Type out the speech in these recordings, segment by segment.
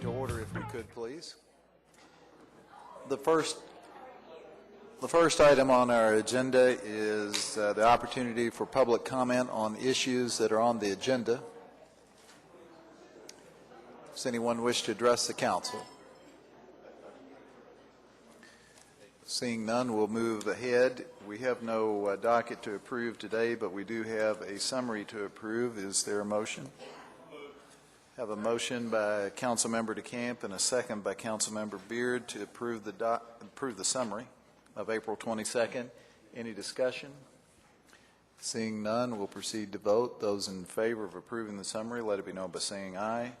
to order if we could, please. The first item on our agenda is the opportunity for public comment on issues that are on the agenda. Does anyone wish to address the council? Seeing none, we'll move ahead. We have no docket to approve today, but we do have a summary to approve. Is there a motion? Have a motion by Councilmember DeCamp and a second by Councilmember Beard to approve the summary of April 22nd. Any discussion? Seeing none, we'll proceed to vote. Those in favor of approving the summary, let it be known by saying aye.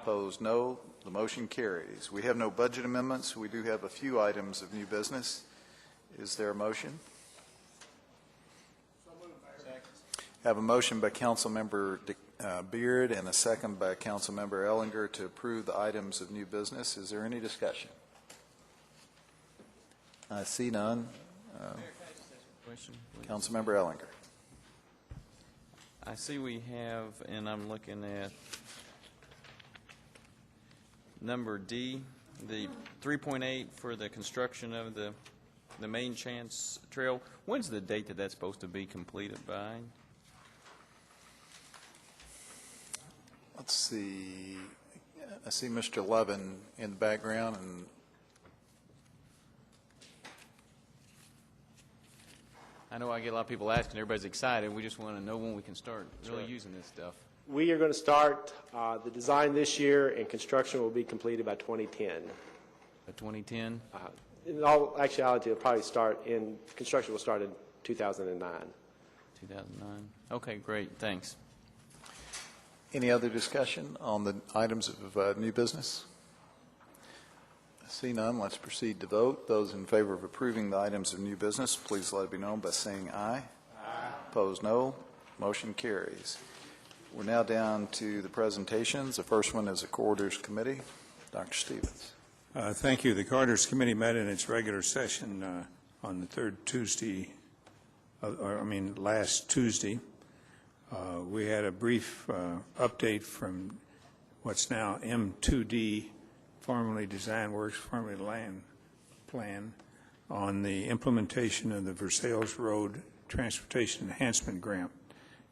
Opposed, no. The motion carries. We have no budget amendments. We do have a few items of new business. Is there a motion? So moved, Mayor. Have a motion by Councilmember Beard and a second by Councilmember Ellinger to approve the items of new business. Is there any discussion? I see none. Councilmember Ellinger. I see we have, and I'm looking at number D, the 3.8 for the construction of the main chance trail. When's the date that that's supposed to be completed by? Let's see. I see Mr. Levin in the background, and I know I get a lot of people asking. Everybody's excited. We just want to know when we can start really using this stuff. We are going to start the design this year, and construction will be completed by 2010. By 2010? In all actuality, construction will start in 2009. 2009. Okay, great. Thanks. any other discussion on the items of new business? See none, let's proceed to vote. Those in favor of approving the items of new business, please let it be known by saying aye. Aye. Opposed, no. Motion carries. We're now down to the presentations. The first one is the Corridors Committee. Dr. Stevens. Thank you. The Corridors Committee met in its regular session on the third Tuesday, last Tuesday. We had a brief update from what's now M2D, formerly Design Works, formerly Land Plan, on the implementation of the Versailles Road Transportation Enhancement Grant.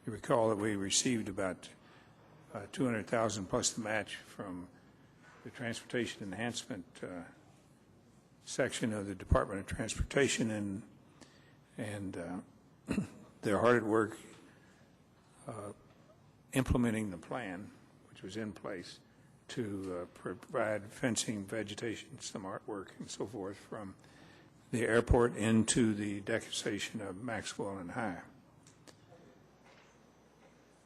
You recall that we received about $200,000 plus the match from the Transportation Enhancement section of the Department of Transportation, and they're hard at work implementing the plan, which was in place, to provide fencing, vegetation, some artwork, and so forth from the airport into the decussation of Maxwell and High.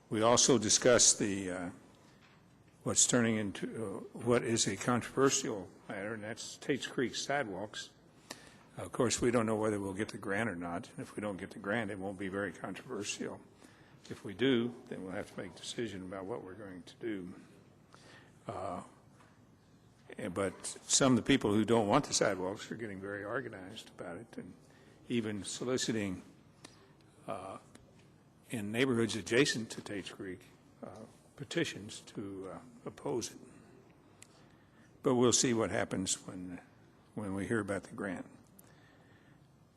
We also discussed the what's turning into what is a controversial matter, and that's Tates Creek sidewalks. Of course, we don't know whether we'll get the grant or not. If we don't get the grant, it won't be very controversial. If we do, then we'll have to make a decision about what we're going to do. But some of the people who don't want the sidewalks are getting very organized about it, and even soliciting in neighborhoods adjacent to Tates Creek petitions to oppose it. But we'll see what happens when we hear about the grant.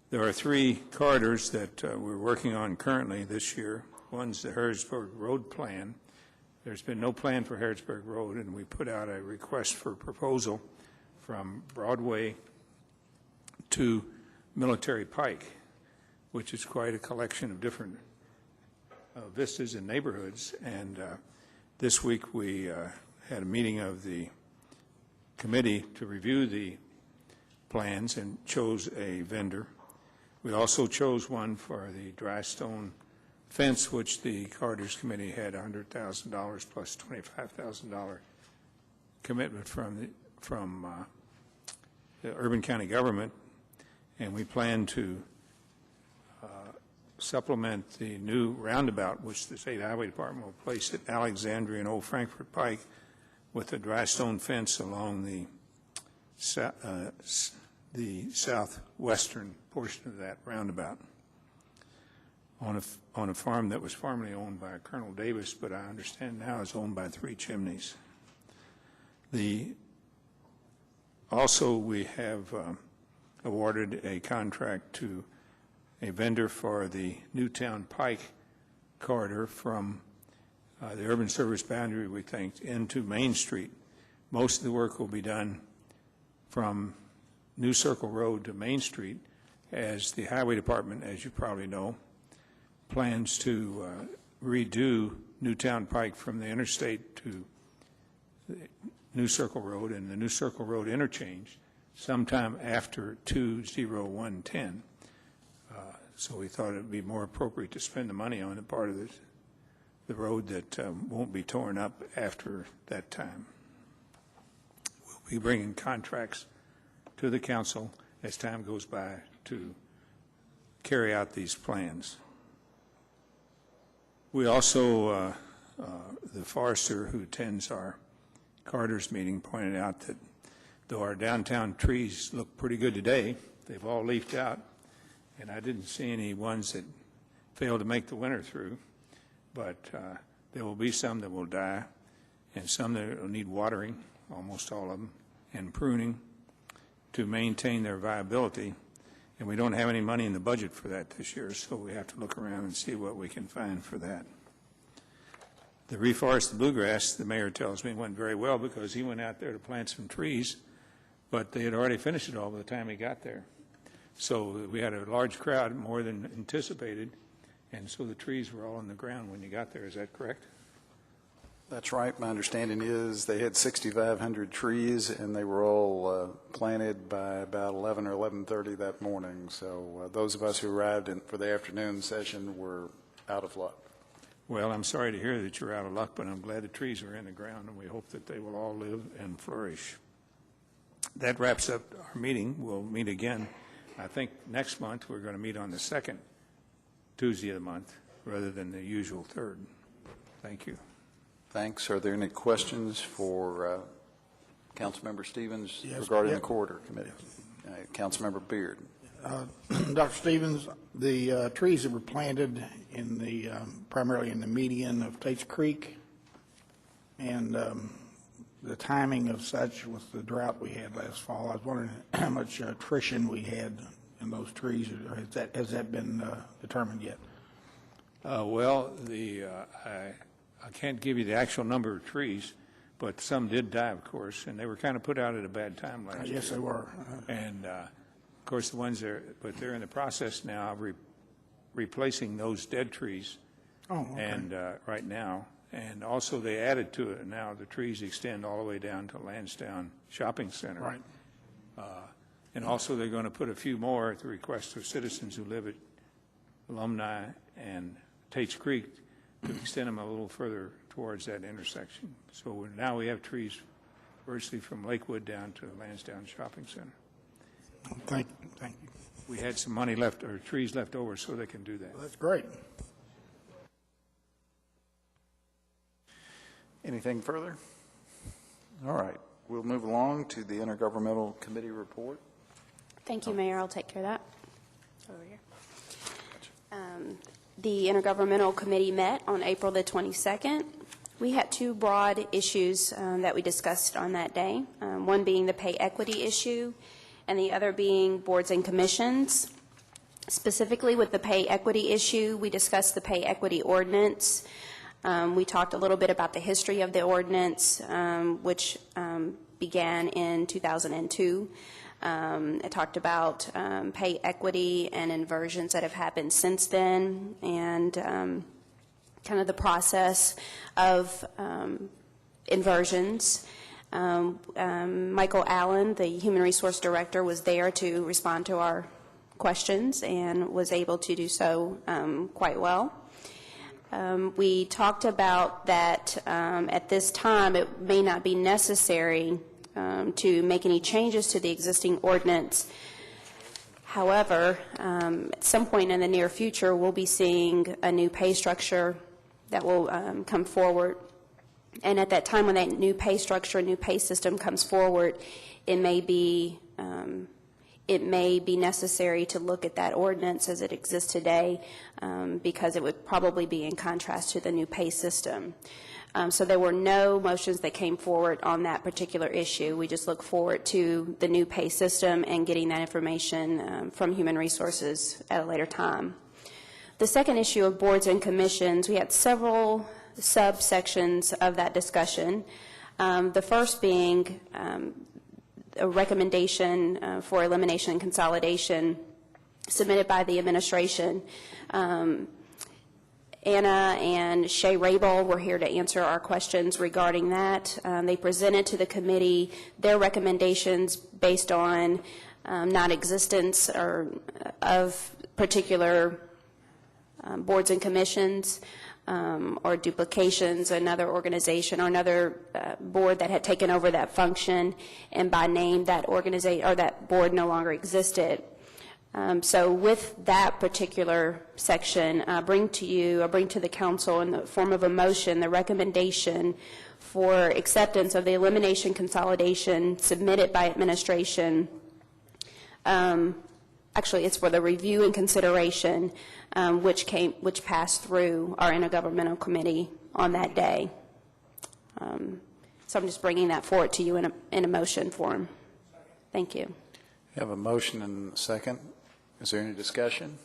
There are 3 corridors that we're working on currently this year. One's the Harrodsburg Road Plan. There's been no plan for Harrodsburg Road, and we put out a request for proposal from Broadway to Military Pike, which is quite a collection of different vistas and neighborhoods. And this week we had a meeting of the committee to review the plans and chose a vendor. We also chose one for the dry stone fence, which the Corridors Committee had $100,000 plus $25,000 commitment from the urban county government, and we plan to supplement the new roundabout, which the State Highway Department will place at Alexandria and Old Frankfort Pike, with a dry stone fence along the southwestern portion of that roundabout, on a farm that was formerly owned by Colonel Davis, but I understand now is owned by 3 Chimneys. The Also, we have awarded a contract to a vendor for the Newtown Pike corridor from the urban service boundary, we think, into Main Street. Most of the work will be done from New Circle Road to Main Street, as the Highway Department, as you probably know, plans to redo Newtown Pike from the interstate to the New Circle Road and the New Circle Road interchange sometime after 20110. So we thought it would be more appropriate to spend the money on the part of the road that won't be torn up after that time. We'll be bringing contracts to the council as time goes by to carry out these plans. We also, the forester who attends our Carter's meeting pointed out that though our downtown trees look pretty good today, they've all leafed out, and I didn't see any ones that failed to make the winter through, but there will be some that will die and some that will need watering, almost all of them, and pruning to maintain their viability. And we don't have any money in the budget for that this year, so we have to look around and see what we can find for that. The reforest of bluegrass, the mayor tells me, went very well because he went out there to plant some trees, but they had already finished it all by the time he got there. So we had a large crowd, more than anticipated, and so the trees were all on the ground when you got there. Is that correct? That's right. My understanding is they had 6,500 trees, and they were all planted by about 11 or 11:30 that morning. So those of us who arrived for the afternoon session were out of luck. Well, I'm sorry to hear that you're out of luck, but I'm glad the trees are in the ground, and we hope that they will all live and flourish. That wraps up our meeting. We'll meet again. I think next month we're going to meet on the second Tuesday of the month rather than the usual third. Thank you. Thanks. Are there any questions for Councilmember Stevens regarding the Corridor Committee? Councilmember Beard. Dr. Stevens, the trees that were planted in the primarily in the median of Tate's Creek, and the timing of such with the drought we had last fall, I was wondering how much attrition we had in those trees. Has that been determined yet? Well, I can't give you the actual number of trees, but some did die, of course, and they were kind of put out at a bad time last year. Yes, they were. And, of course, the ones but they're in the process now of replacing those dead trees. Oh, okay. And right now. And also they added to it now, the trees extend all the way down to Lansdowne Shopping Center. Right. And also they're going to put a few more at the request of citizens who live at Alumni and Tate's Creek to extend them a little further towards that intersection. So now we have trees virtually from Lakewood down to Lansdowne Shopping Center. Thank you. We had some money left, or trees left over, so they can do that. Well, that's great. Anything further? All right. We'll move along to the Intergovernmental Committee report. Thank you, Mayor. I'll take care of that. Over here. The Intergovernmental Committee met on April the 22nd. We had two broad issues that we discussed on that day, one being the pay equity issue and the other being boards and commissions. Specifically with the pay equity issue, we discussed the pay equity ordinance. We talked a little bit about the history of the ordinance, which began in 2002. I talked about pay equity and inversions that have happened since then, and kind of the process of inversions. Michael Allen, the Human Resource Director, was there to respond to our questions and was able to do so quite well. We talked about that at this time it may not be necessary to make any changes to the existing ordinance. However, at some point in the near future, we'll be seeing a new pay structure that will come forward. And at that time when that new pay structure, new pay system comes forward, it may be it may be necessary to look at that ordinance as it exists today, because it would probably be in contrast to the new pay system. So there were no motions that came forward on that particular issue. We just look forward to the new pay system and getting that information from Human Resources at a later time. The second issue of boards and commissions, we had several subsections of that discussion. The first being a recommendation for elimination and consolidation submitted by the administration. Anna and Shay Rabel were here to answer our questions regarding that. They presented to the committee their recommendations based on non-existence of particular boards and commissions, or duplications, another organization or another board that had taken over that function, and by name that organization or that board no longer existed. So with that particular section, bring to the council in the form of a motion the recommendation for acceptance of the elimination consolidation submitted by administration. Actually, it's for the review and consideration, which passed through our intergovernmental committee on that day. So I'm just bringing that forward to you in a motion form. Thank you. You have a motion and a second. Is there any discussion?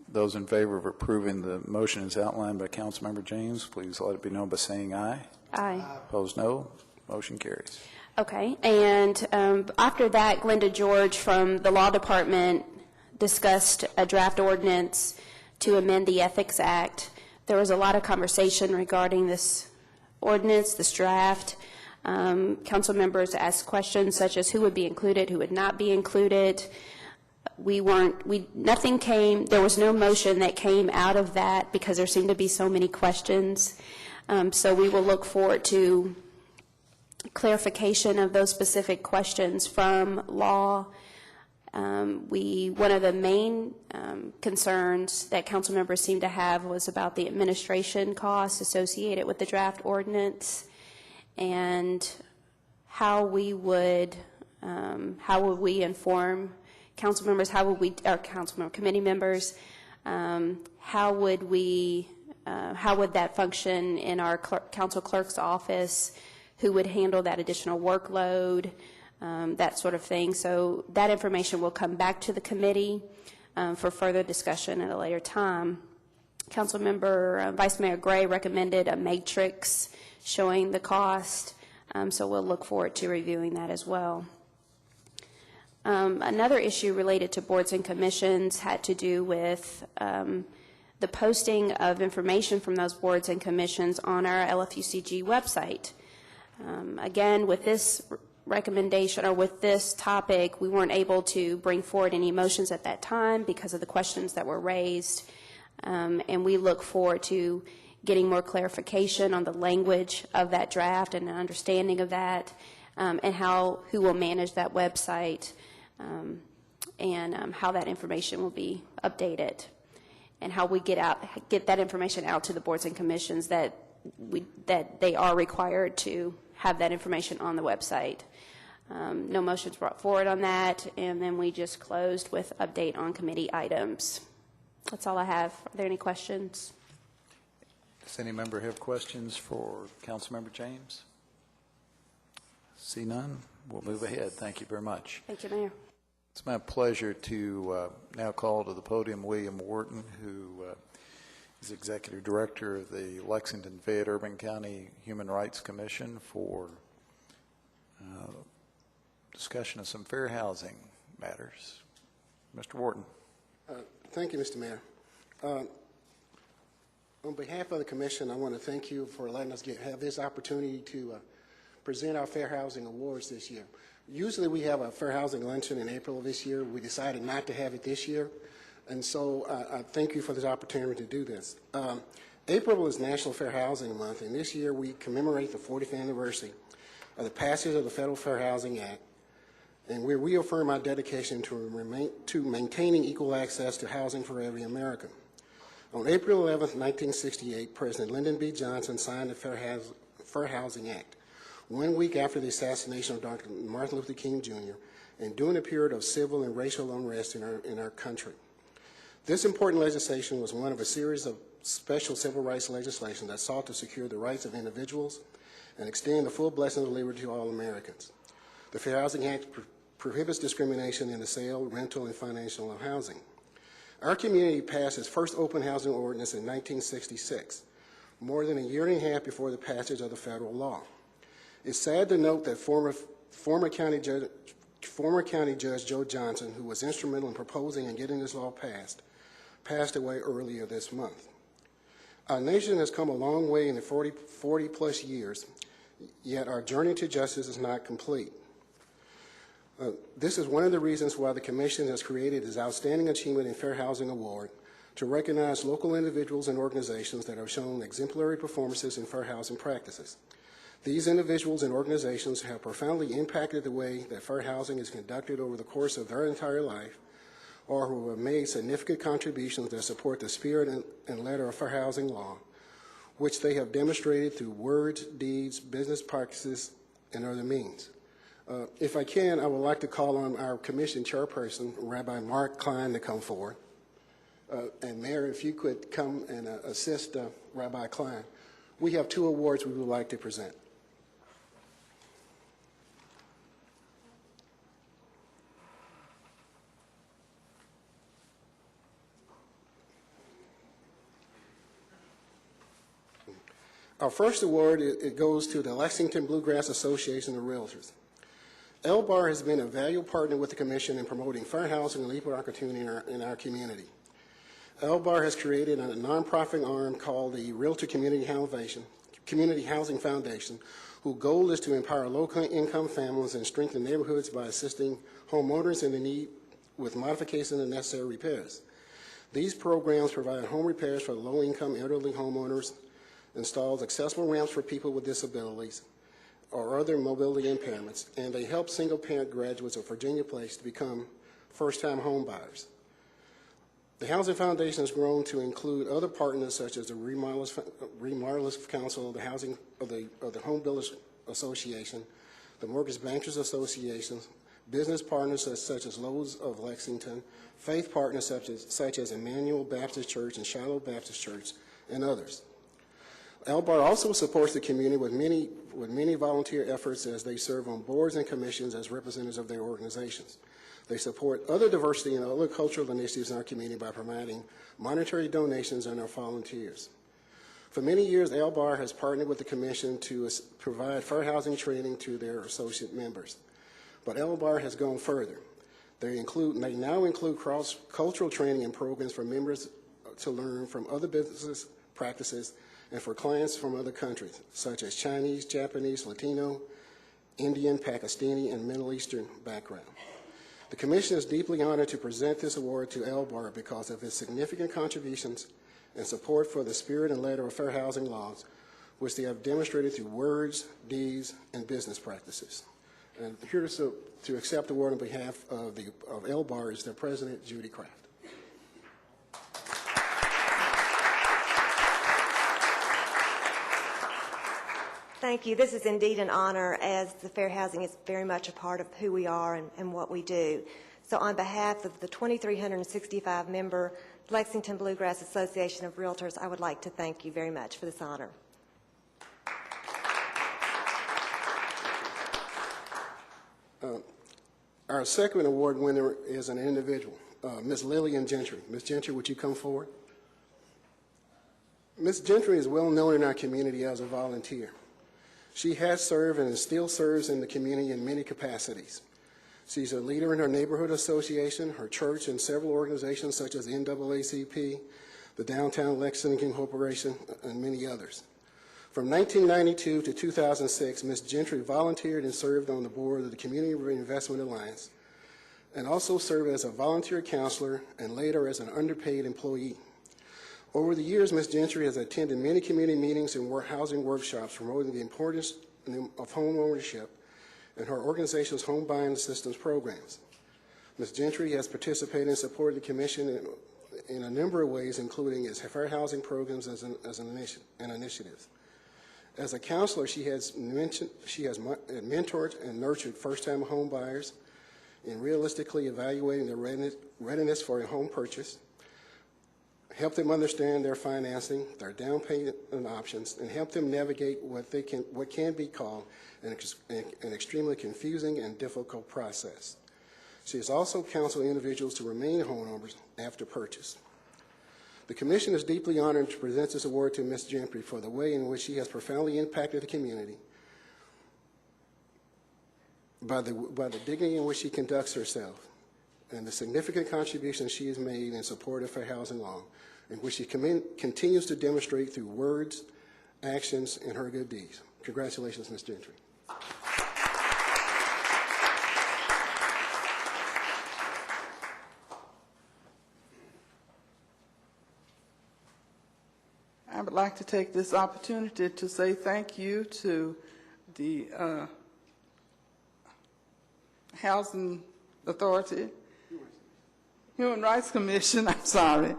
Those in favor of approving the motion as outlined by Councilmember James, please let it be known by saying aye. Aye. Opposed, no. Motion carries. Okay, and after that, Glenda George from the Law Department discussed a draft ordinance to amend the Ethics Act. There was a lot of conversation regarding this ordinance, this draft. Council members asked questions such as who would be included, who would not be included. Nothing came, there was no motion that came out of that because there seemed to be so many questions. So we will look forward to clarification of those specific questions from law. One of the main concerns that council members seemed to have was about the administration costs associated with the draft ordinance and how we would inform council members, committee members, how would that function in our council clerk's office, who would handle that additional workload, that sort of thing. So that information will come back to the committee for further discussion at a later time. Councilmember Vice Mayor Gray recommended a matrix showing the cost, so we'll look forward to reviewing that as well. Another issue related to boards and commissions had to do with the posting of information from those boards and commissions on our LFUCG website. Again, with this recommendation or with this topic, we weren't able to bring forward any motions at that time because of the questions that were raised, and we look forward to getting more clarification on the language of that draft and an understanding of that, and who will manage that website, and how that information will be updated, and how we get that information out to the boards and commissions that they are required to have that information on the website. No motions brought forward on that, and then we just closed with update on committee items. That's all I have. Are there any questions? Does any member have questions for Councilmember James? See none? We'll move ahead. Thank you very much. Thank you, Mayor. It's my pleasure to now call to the podium William Wharton, who is Executive Director of the Lexington-Fayette Urban County Human Rights Commission, for discussion of some fair housing matters. Mr. Wharton. Thank you, Mr. Mayor. On behalf of the Commission, I want to thank you for letting us have this opportunity to present our Fair Housing Awards this year. Usually we have a Fair Housing Luncheon in April of this year. We decided not to have it this year, and so I thank you for this opportunity to do this. April is National Fair Housing Month, and this year we commemorate the 40th anniversary of the passage of the Federal Fair Housing Act, and we reaffirm our dedication to maintaining equal access to housing for every American. On April 11, 1968, President Lyndon B. Johnson signed the Fair Housing Act, 1 week after the assassination of Dr. Martin Luther King, Jr., and during a period of civil and racial unrest in our country. This important legislation was one of a series of special civil rights legislation that sought to secure the rights of individuals and extend the full blessings of liberty to all Americans. The Fair Housing Act prohibits discrimination in the sale, rental, and financial of housing. Our community passed its first open housing ordinance in 1966, more than a year and a half before the passage of the federal law. It's sad to note that former County Judge Joe Johnson, who was instrumental in proposing and getting this law passed away earlier this month. Our nation has come a long way in the 40-plus years, yet our journey to justice is not complete. This is one of the reasons why the Commission has created this Outstanding Achievement in Fair Housing Award to recognize local individuals and organizations that have shown exemplary performances in fair housing practices. These individuals and organizations have profoundly impacted the way that fair housing is conducted over the course of their entire life, or who have made significant contributions that support the spirit and letter of fair housing law, which they have demonstrated through words, deeds, business practices, and other means. If I can, I would like to call on our Commission Chairperson, Rabbi Mark Klein, to come forward. And Mayor, if you could come and assist Rabbi Klein. We have 2 awards we would like to present. Our first award, it goes to the Lexington Bluegrass Association of Realtors. LBAR has been a valuable partner with the Commission in promoting fair housing and equal opportunity in our community. LBAR has created a nonprofit arm called the Realtor Community Housing Foundation, whose goal is to empower low-income families and strengthen neighborhoods by assisting homeowners in the need with modifications and necessary repairs. These programs provide home repairs for low-income elderly homeowners, installs accessible ramps for people with disabilities or other mobility impairments, and they help single-parent graduates of Virginia Place to become first-time home buyers. The Housing Foundation has grown to include other partners such as the Remodelers Council of the Home Builders Association, the Mortgage Bankers Association, business partners such as Lowe's of Lexington, faith partners such as Emmanuel Baptist Church and Shiloh Baptist Church, and others. LBAR also supports the community with many volunteer efforts as they serve on boards and commissions as representatives of their organizations. They support other diversity and other cultural initiatives in our community by providing monetary donations and our volunteers. For many years, LBAR has partnered with the Commission to provide fair housing training to their associate members. But LBAR has gone further. They now include cross-cultural training and programs for members to learn from other business practices and for clients from other countries, such as Chinese, Japanese, Latino, Indian, Pakistani, and Middle Eastern background. The Commission is deeply honored to present this award to LBAR because of its significant contributions and support for the spirit and letter of fair housing laws, which they have demonstrated through words, deeds, and business practices. And here to accept the award on behalf of LBAR is their President, Judy Kraft. Thank you. This is indeed an honor, as the fair housing is very much a part of who we are and what we do. So on behalf of the 2,365-member Lexington Bluegrass Association of Realtors, I would like to thank you very much for this honor. Our second award winner is an individual, Ms. Lillian Gentry. Ms. Gentry, would you come forward? Ms. Gentry is well known in our community as a volunteer. She has served and still serves in the community in many capacities. She's a leader in her neighborhood association, her church, and several organizations such as the NAACP, the Downtown Lexington Corporation, and many others. From 1992 to 2006, Ms. Gentry volunteered and served on the board of the Community Reinvestment Alliance, and also served as a volunteer counselor and later as an underpaid employee. Over the years, Ms. Gentry has attended many community meetings and housing workshops promoting the importance of home ownership and her organization's home buying assistance programs. Ms. Gentry has participated and supported the Commission in a number of ways, including its fair housing programs as an initiative. As a counselor, she has mentored and nurtured first-time home buyers, in realistically evaluating their readiness for a home purchase, help them understand their financing, their down payment options, and help them navigate what can be called an extremely confusing and difficult process. She has also counseled individuals to remain homeowners after purchase. The Commission is deeply honored to present this award to Ms. Gentry for the way in which she has profoundly impacted the community by the dignity in which she conducts herself and the significant contributions she has made in support of fair housing law, in which she continues to demonstrate through words, actions, and her good deeds. Congratulations, Ms. Gentry. I would like to take this opportunity to say thank you to the Housing Authority, Human Rights Commission, I'm sorry.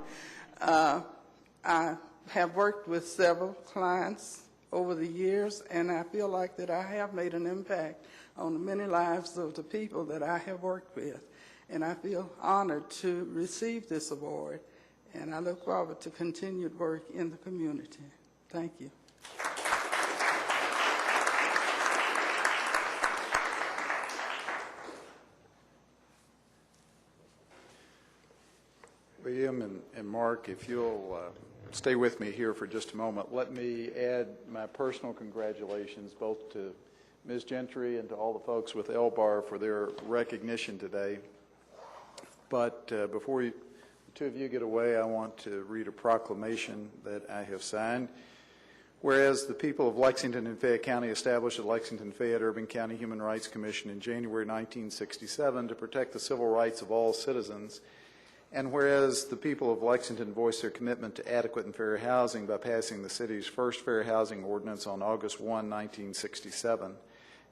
I have worked with several clients over the years, and I feel like that I have made an impact on the many lives of the people that I have worked with. And I feel honored to receive this award, and I look forward to continued work in the community. Thank you. William and Mark, if you'll stay with me here for just a moment, let me add my personal congratulations both to Ms. Gentry and to all the folks with LBAR for their recognition today. But before the two of you get away, I want to read a proclamation that I have signed. Whereas the people of Lexington and Fayette County established the Lexington-Fayette Urban County Human Rights Commission in January 1967 to protect the civil rights of all citizens, and whereas the people of Lexington voiced their commitment to adequate and fair housing by passing the city's first fair housing ordinance on August 1, 1967,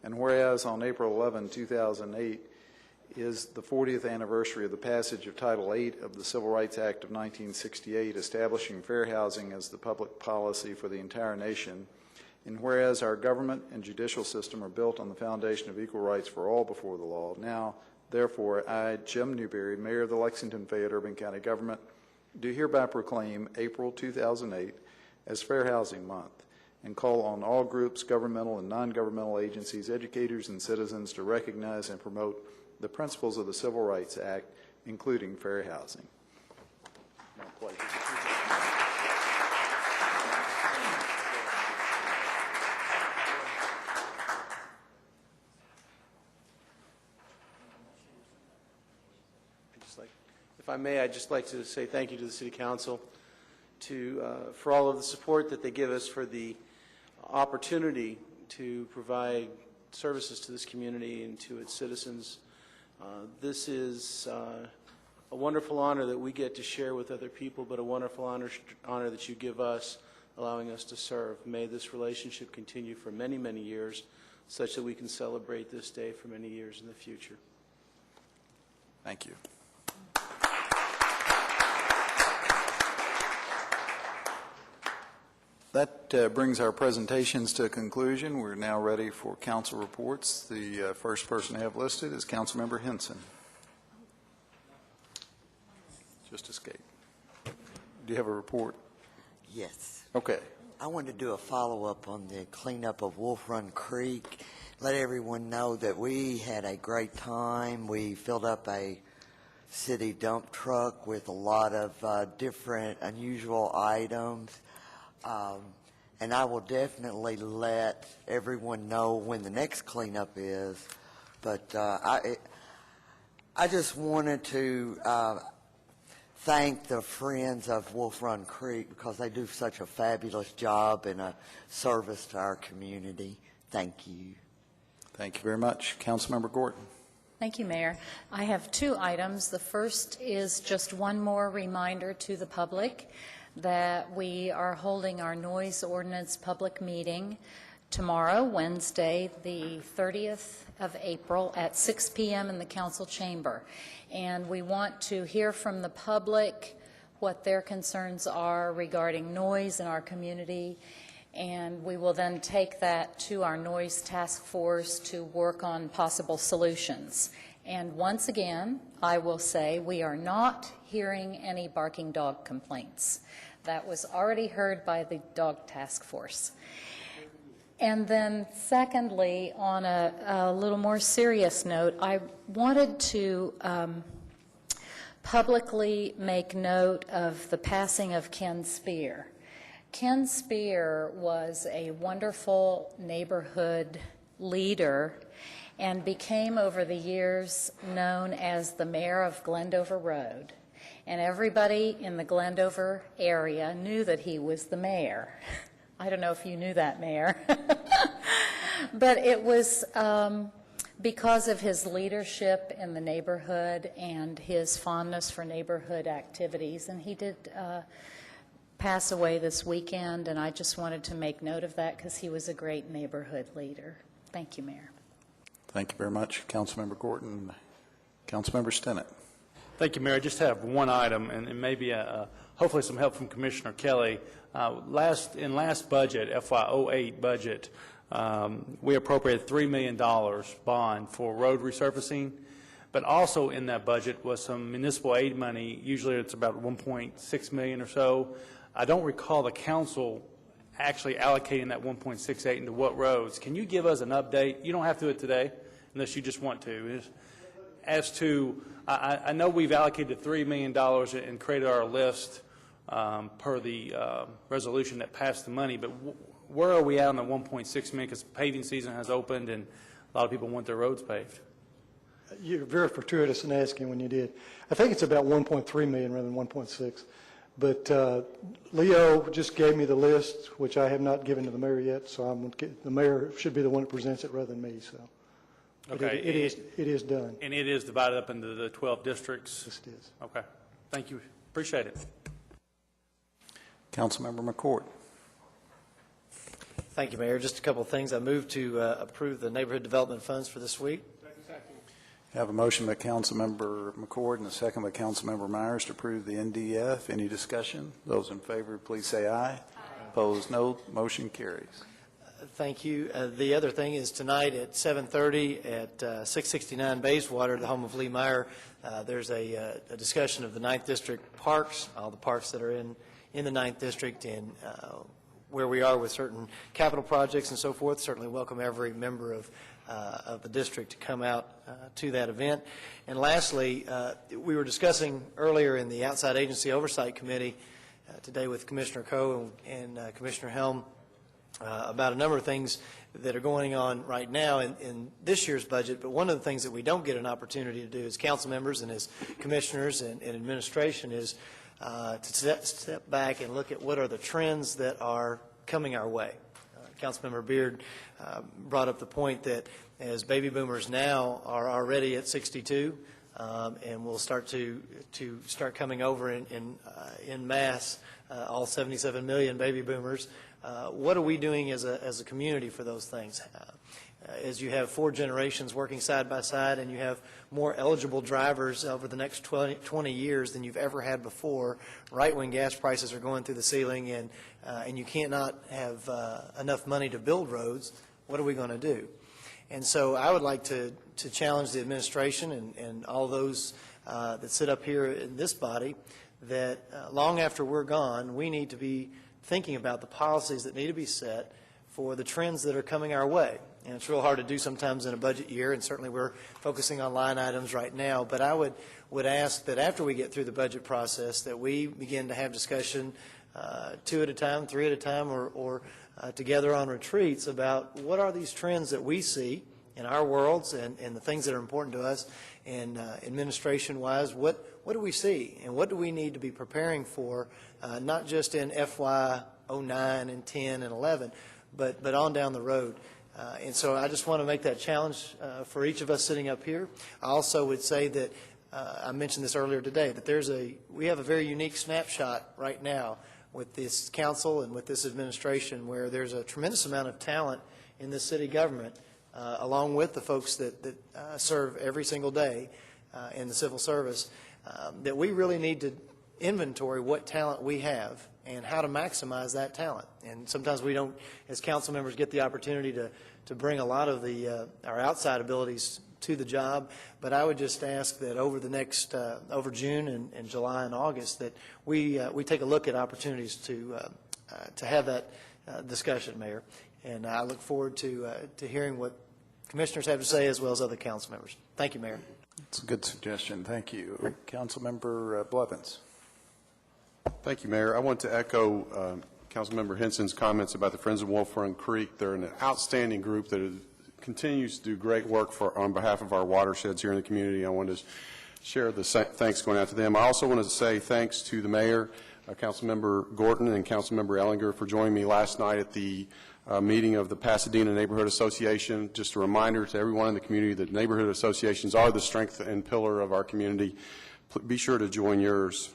and whereas on April 11, 2008 is the 40th anniversary of the passage of Title VIII of the Civil Rights Act of 1968, establishing fair housing as the public policy for the entire nation, and whereas our government and judicial system are built on the foundation of equal rights for all before the law, now, therefore, I, Jim Newberry, Mayor of the Lexington-Fayette Urban County Government, do hereby proclaim April 2008 as Fair Housing Month and call on all groups, governmental and non-governmental agencies, educators, and citizens to recognize and promote the principles of the Civil Rights Act, including fair housing. My pleasure. If I may, I'd just like to say thank you to the City Council for all of the support that they give us, for the opportunity to provide services to this community and to its citizens. This is a wonderful honor that we get to share with other people, but a wonderful honor that you give us, allowing us to serve. May this relationship continue for many, many years, such that we can celebrate this day for many years in the future. Thank you. That brings our presentations to a conclusion. We're now ready for council reports. The first person I have listed is Councilmember Henson. Just escaped. Do you have a report? Yes. Okay. I want to do a follow-up on the cleanup of Wolf Run Creek. Let everyone know that we had a great time. We filled up a city dump truck with a lot of different unusual items. And I will definitely let everyone know when the next cleanup is. But I just wanted to thank the Friends of Wolf Run Creek because they do such a fabulous job and a service to our community. Thank you. Thank you very much. Councilmember Gorton. Thank you, Mayor. I have two items. The first is just one more reminder to the public that we are holding our noise ordinance public meeting tomorrow, Wednesday, the 30th of April at 6 p.m. in the council chamber. And we want to hear from the public what their concerns are regarding noise in our community. And we will then take that to our noise task force to work on possible solutions. And once again, I will say we are not hearing any barking dog complaints. That was already heard by the dog task force. And then secondly, on a little more serious note, I wanted to publicly make note of the passing of Ken Spear. Ken Spear was a wonderful neighborhood leader and became over the years known as the mayor of Glendover Road. And everybody in the Glendover area knew that he was the mayor. I don't know if you knew that, Mayor. But it was because of his leadership in the neighborhood and his fondness for neighborhood activities. And he did pass away this weekend, and I just wanted to make note of that because he was a great neighborhood leader. Thank you, Mayor. Thank you very much, Councilmember Gorton. Councilmember Stinnett. Thank you, Mayor. I just have one item, and maybe hopefully some help from Commissioner Kelly. In last budget, FY08 budget, we appropriated $3 million bond for road resurfacing, but also in that budget was some municipal aid money. Usually it's about $1.6 million or so. I don't recall the council actually allocating that $1.68 into what roads. Can you give us an update? You don't have to do it today, unless you just want to. As to, I know we've allocated $3 million and created our list per the resolution that passed the money, but where are we at on the $1.6 million? Because paving season has opened and a lot of people want their roads paved. You're very fortuitous in asking when you did. I think it's about 1.3 million rather than 1.6. But Leo just gave me the list, which I have not given to the mayor yet, so the mayor should be the one that presents it rather than me. So, okay, it is done. And it is divided up into the 12 districts. Yes, it is. Okay, thank you. Appreciate it. Councilmember McCord. Thank you, Mayor. Just a couple of things. I move to approve the neighborhood development funds for this week. Have a motion by Councilmember McCord and a second by Councilmember Myers to approve the NDF. Any discussion? Those in favor, please say aye. Aye. Opposed, no. Motion carries. Thank you. The other thing is tonight at 7:30 at 669 Bayswater, the home of Lee Meyer, there's a discussion of the 9th District parks, all the parks that are in the 9th District, and where we are with certain capital projects and so forth. Certainly welcome every member of the district to come out to that event. And lastly, we were discussing earlier in the Outside Agency Oversight Committee today with Commissioner Coe and Commissioner Helm about a number of things that are going on right now in this year's budget. But one of the things that we don't get an opportunity to do as council members and as commissioners and administration is to step back and look at what are the trends that are coming our way. Councilmember Beard brought up the point that as baby boomers now are already at 62 and will start to start coming over in mass, all 77 million baby boomers, what are we doing as a community for those things? As you have 4 generations working side by side and you have more eligible drivers over the next 20 years than you've ever had before, right when gas prices are going through the ceiling and you cannot have enough money to build roads, what are we going to do? And so I would like to challenge the administration and all those that sit up here in this body that long after we're gone, we need to be thinking about the policies that need to be set for the trends that are coming our way. And it's real hard to do sometimes in a budget year, and certainly we're focusing on line items right now. But I would ask that after we get through the budget process that we begin to have discussion 2 at a time, 3 at a time, or together on retreats about what are these trends that we see in our worlds and the things that are important to us. And administration-wise, what do we see and what do we need to be preparing for, not just in FY09 and 10 and 11, but on down the road. And so I just want to make that challenge for each of us sitting up here. I also would say that I mentioned this earlier today, that we have a very unique snapshot right now with this council and with this administration where there's a tremendous amount of talent in this city government, along with the folks that serve every single day in the civil service, that we really need to inventory what talent we have and how to maximize that talent. And sometimes we don't, as council members, get the opportunity to bring a lot of our outside abilities to the job. But I would just ask that over the next, over June and July and August, that we take a look at opportunities to have that discussion, Mayor. And I look forward to hearing what commissioners have to say as well as other council members. Thank you, Mayor. It's a good suggestion. Thank you. Councilmember Blevins. Thank you, Mayor. I want to echo Councilmember Henson's comments about the Friends of Wolf Run Creek. They're an outstanding group that continues to do great work on behalf of our watersheds here in the community. I want to share the thanks going out to them. I also want to say thanks to the mayor, Councilmember Gorton, and Councilmember Ellinger for joining me last night at the meeting of the Pasadena Neighborhood Association. Just a reminder to everyone in the community that neighborhood associations are the strength and pillar of our community. Be sure to join yours.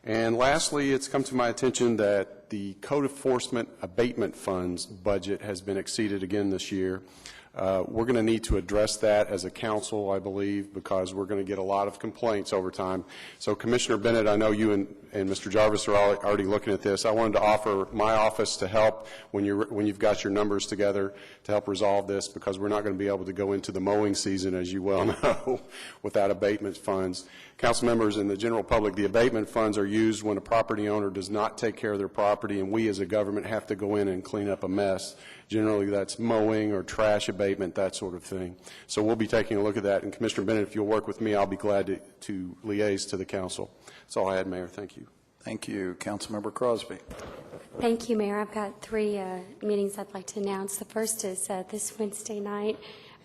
And lastly, it's come to my attention that the code enforcement abatement funds budget has been exceeded again this year. We're going to need to address that as a council, I believe, because we're going to get a lot of complaints over time. So, Commissioner Bennett, I know you and Mr. Jarvis are already looking at this. I wanted to offer my office to help when you've got your numbers together to help resolve this, because we're not going to be able to go into the mowing season, as you well know, without abatement funds. Council members and the general public, the abatement funds are used when a property owner does not take care of their property, and we as a government have to go in and clean up a mess. Generally, that's mowing or trash abatement, that sort of thing. So we'll be taking a look at that. And Commissioner Bennett, if you'll work with me, I'll be glad to liaise to the council. That's all I had, Mayor. Thank you. Thank you. Councilmember Crosby. Thank you, Mayor. I've got three meetings I'd like to announce. The first is this Wednesday night,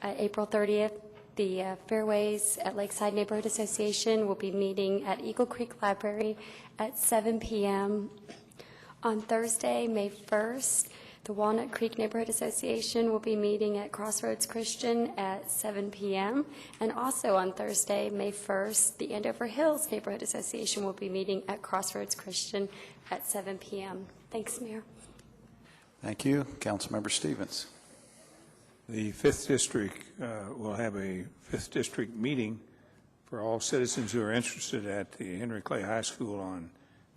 April 30th. The Fairways at Lakeside Neighborhood Association will be meeting at Eagle Creek Library at 7 p.m. On Thursday, May 1st, the Walnut Creek Neighborhood Association will be meeting at Crossroads Christian at 7 p.m. And also on Thursday, May 1st, the Andover Hills Neighborhood Association will be meeting at Crossroads Christian at 7 p.m. Thanks, Mayor. Thank you. Councilmember Stevens. The 5th District will have a 5th District meeting for all citizens who are interested at the Henry Clay High School on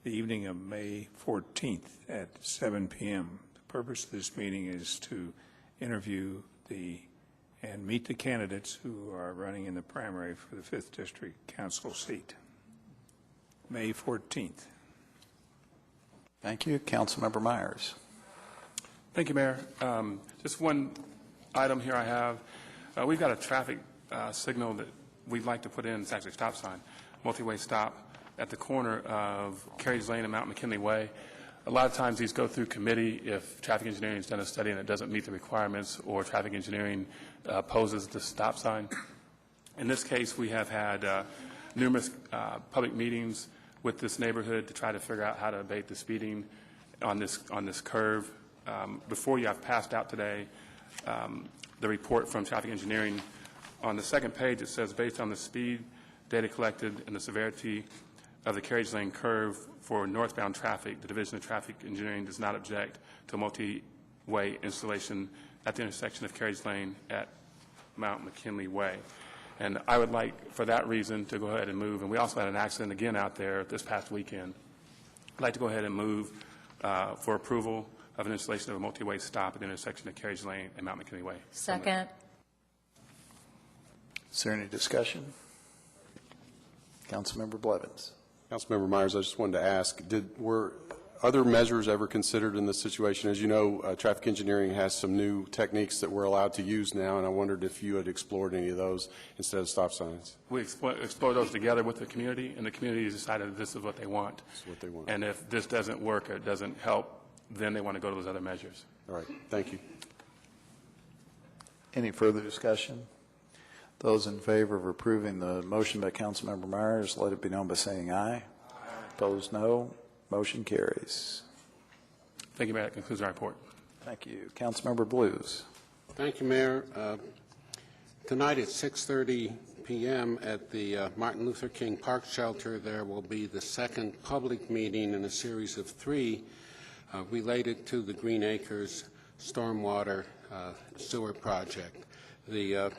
the evening of May 14th at 7 p.m. The purpose of this meeting is to interview and meet the candidates who are running in the primary for the 5th District Council seat. May 14th. Thank you. Councilmember Myers. Thank you, Mayor. Just one item here I have. We've got a traffic signal that we'd like to put in. It's actually a stop sign, multi-way stop at the corner of Carriage Lane and Mount McKinley Way. A lot of times these go through committee if traffic engineering has done a study and it doesn't meet the requirements, or traffic engineering opposes the stop sign. In this case, we have had numerous public meetings with this neighborhood to try to figure out how to abate the speeding on this curve. Before you, I've passed out today the report from traffic engineering. On the second page, it says, based on the speed data collected and the severity of the Carriage Lane curve for northbound traffic, the Division of Traffic Engineering does not object to a multi-way installation at the intersection of Carriage Lane at Mount McKinley Way. And I would like, for that reason, to go ahead and move. And we also had an accident again out there this past weekend. I'd like to go ahead and move for approval of an installation of a multi-way stop at the intersection of Carriage Lane and Mount McKinley Way. Second. Is there any discussion? Councilmember Blevins. Councilmember Myers, I just wanted to ask, were other measures ever considered in this situation? As you know, traffic engineering has some new techniques that we're allowed to use now, and I wondered if you had explored any of those instead of stop signs. We explored those together with the community, and the community has decided that this is what they want. This is what they want. And if this doesn't work or it doesn't help, then they want to go to those other measures. All right. Thank you. Any further discussion? Those in favor of approving the motion by Councilmember Myers, let it be known by saying aye. Aye. Opposed, no. Motion carries. Thank you, Mayor. That concludes our report. Thank you. Councilmember Blues. Thank you, Mayor. Tonight at 6:30 p.m. at the Martin Luther King Park Shelter, there will be the second public meeting in a series of three related to the Green Acres Stormwater Sewer Project. The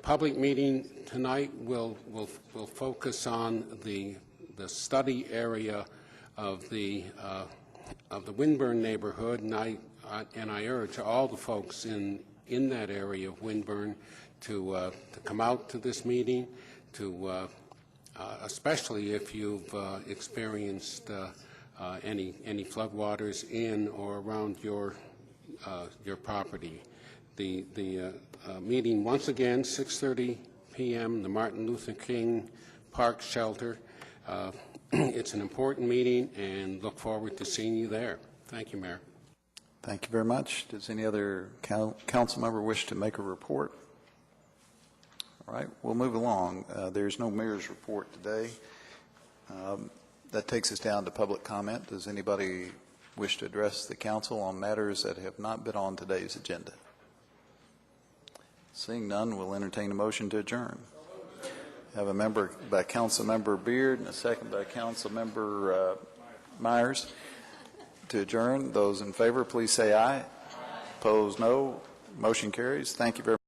public meeting tonight will focus on the study area of the Winburn neighborhood, and I urge all the folks in in that area of Windburn to come out to this meeting, to especially if you've experienced any floodwaters in or around your property. The meeting, once again, 6:30 p.m., the Martin Luther King Park Shelter. It's an important meeting, and look forward to seeing you there. Thank you, Mayor. Thank you very much. Does any other council member wish to make a report? All right, we'll move along. There's no mayor's report today. That takes us down to public comment. Does anybody wish to address the council on matters that have not been on today's agenda? Seeing none, we'll entertain a motion to adjourn. Have a member by Council Member Beard and a second by Council Member Myers to adjourn. Those in favor, please say aye. Opposed, no. Motion carries. Thank you very much.